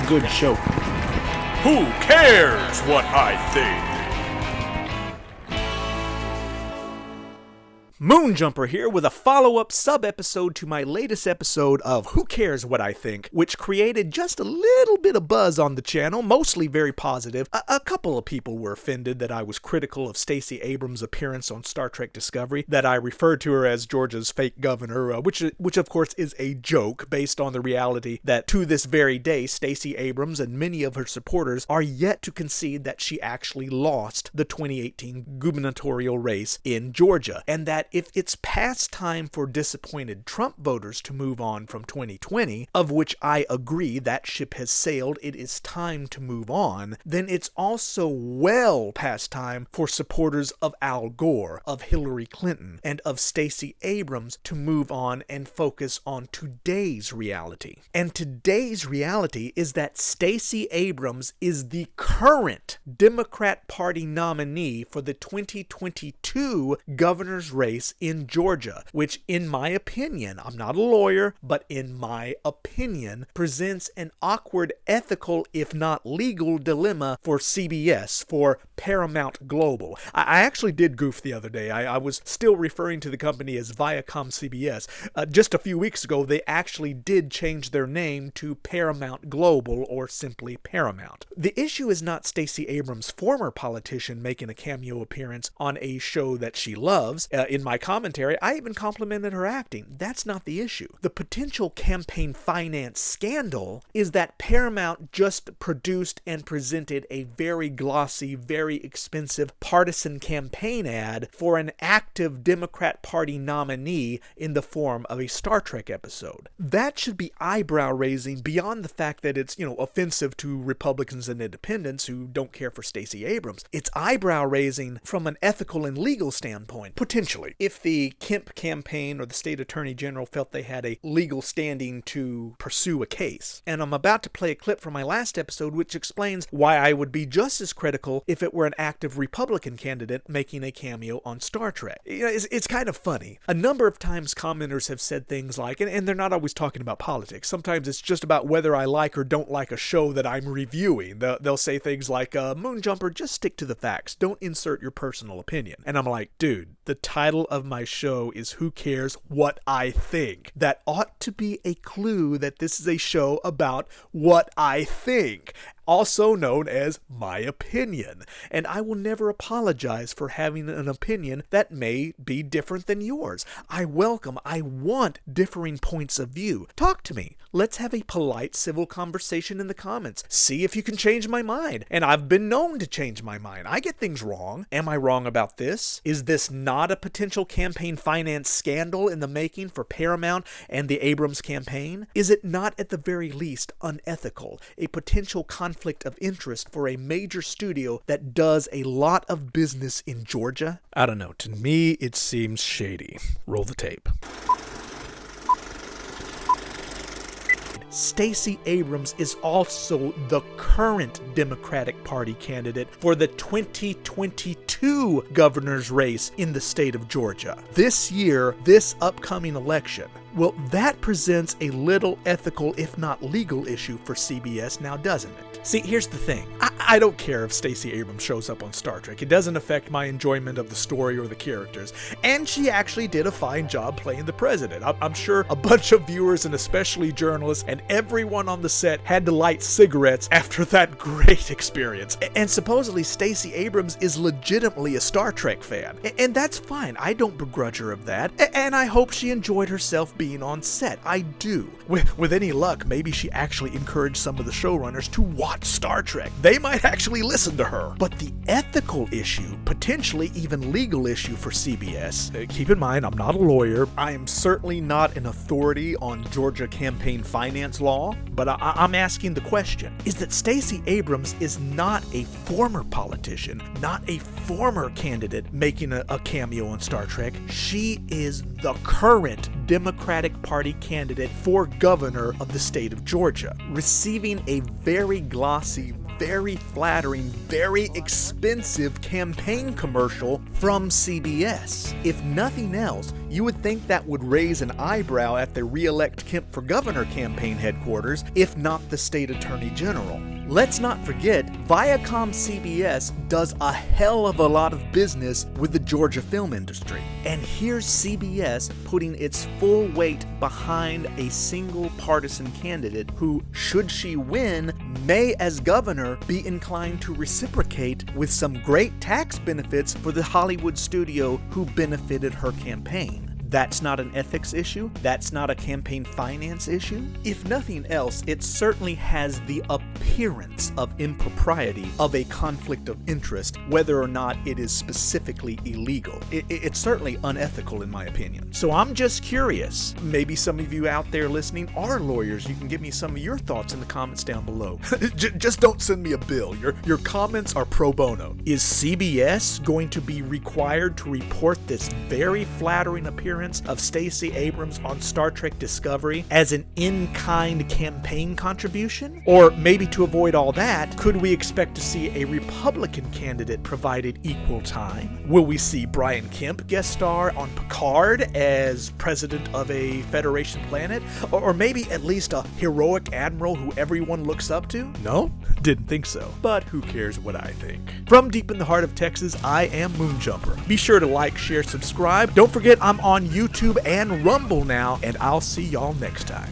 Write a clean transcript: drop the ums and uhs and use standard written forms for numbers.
Good show. Who cares what I think? Moonjumper here with a follow-up sub-episode to my latest episode of Who Cares What I Think, which created just a little bit of buzz on the channel, mostly very positive. A couple of people were offended that I was critical of Stacey Abrams' appearance on Star Trek Discovery, that I referred to her as Georgia's fake governor, which of course is a joke based on the reality that to this very day, Stacey Abrams and many of her supporters are yet to concede that she actually lost the 2018 gubernatorial race in Georgia, and that if it's past time for disappointed Trump voters to move on from 2020, of which I agree that ship has sailed, it is time to move on, then it's also well past time for supporters of Al Gore, of Hillary Clinton, and of Stacey Abrams to move on and focus on today's reality. And today's reality is that Stacey Abrams is the current Democrat Party nominee for the 2022 governor's race in Georgia, which in my opinion, I'm not a lawyer, but in my opinion, presents an awkward ethical, if not legal, dilemma for CBS, for Paramount Global. I actually did goof the other day. I was still referring to the company as Viacom CBS. Just a few weeks ago, they actually did change their name to Paramount Global, or simply Paramount. The issue is not Stacey Abrams, former politician, making a cameo appearance on a show that she loves. In my commentary, I even complimented her acting. That's not the issue. The potential campaign finance scandal is that Paramount just produced and presented a very glossy, very expensive partisan campaign ad for an active Democrat Party nominee in the form of a Star Trek episode. That should be eyebrow raising beyond the fact that it's, offensive to Republicans and independents who don't care for Stacey Abrams. It's eyebrow raising from an ethical and legal standpoint, potentially. If the Kemp campaign or the state attorney general felt they had a legal standing to pursue a case. And I'm about to play a clip from my last episode which explains why I would be just as critical if it were an active Republican candidate making a cameo on Star Trek. It's kind of funny. A number of times commenters have said things like, and they're not always talking about politics, sometimes it's just about whether I like or don't like a show that I'm reviewing. They'll say things like, Moonjumper, just stick to the facts, don't insert your personal opinion. And I'm like, dude, the title of my show is Who Cares What I Think. That ought to be a clue that this is a show about what I think, also known as my opinion. And I will never apologize for having an opinion that may be different than yours. I want differing points of view. Talk to me. Let's have a polite, civil conversation in the comments. See if you can change my mind. And I've been known to change my mind. I get things wrong. Am I wrong about this? Is this not a potential campaign finance scandal in the making for Paramount and the Abrams campaign? Is it not at the very least unethical, a potential conflict of interest for a major studio that does a lot of business in Georgia? I don't know. To me, it seems shady. Roll the tape. Stacey Abrams is also the current Democratic Party candidate for the 2022 governor's race in the state of Georgia. This year, this upcoming election, well, that presents a little ethical, if not legal, issue for CBS now, doesn't it? See, here's the thing. I don't care if Stacey Abrams shows up on Star Trek. It doesn't affect my enjoyment of the story or the characters. And she actually did a fine job playing the president. I'm sure a bunch of viewers, and especially journalists, and everyone on the set had to light cigarettes after that great experience. And supposedly Stacey Abrams is legitimately a Star Trek fan. And that's fine. I don't begrudge her of that. And I hope she enjoyed herself being on set. I do. With any luck, maybe she actually encouraged some of the showrunners to watch Star Trek. They might actually listen to her. But the ethical issue, potentially even legal issue for CBS, keep in mind, I'm not a lawyer. I am certainly not an authority on Georgia campaign finance law, but I'm asking the question, is that Stacey Abrams is not a former politician, not a former candidate making a cameo on Star Trek. She is the current Democratic Party candidate for governor of the state of Georgia, receiving a very glossy, very flattering, very expensive campaign commercial from CBS. If nothing else, you would think that would raise an eyebrow at the Re-elect Kemp for Governor campaign headquarters, if not the state attorney general. Let's not forget, Viacom CBS does a hell of a lot of business with the Georgia film industry. And here's CBS putting its full weight behind a single partisan candidate who, should she win, may as governor be inclined to reciprocate with some great tax benefits for the Hollywood studio who benefited her campaign. That's not an ethics issue. That's not a campaign finance issue. If nothing else, it certainly has the appearance of impropriety, of a conflict of interest, whether or not it is specifically illegal. It's certainly unethical in my opinion. So I'm just curious. Maybe some of you out there listening are lawyers. You can give me some of your thoughts in the comments down below. Just don't send me a bill. Your comments are pro bono. Is CBS going to be required to report this very flattering appearance of Stacey Abrams on Star Trek Discovery as an in-kind campaign contribution? Or maybe to avoid all that, could we expect to see a Republican candidate provided equal time? Will we see Brian Kemp guest star on Picard as president of a Federation planet? Or maybe at least a heroic admiral who everyone looks up to? No? Didn't think so. But who cares what I think? From deep in the heart of Texas, I am Moonjumper. Be sure to like, share, subscribe. Don't forget I'm on YouTube and Rumble now, and I'll see y'all next time.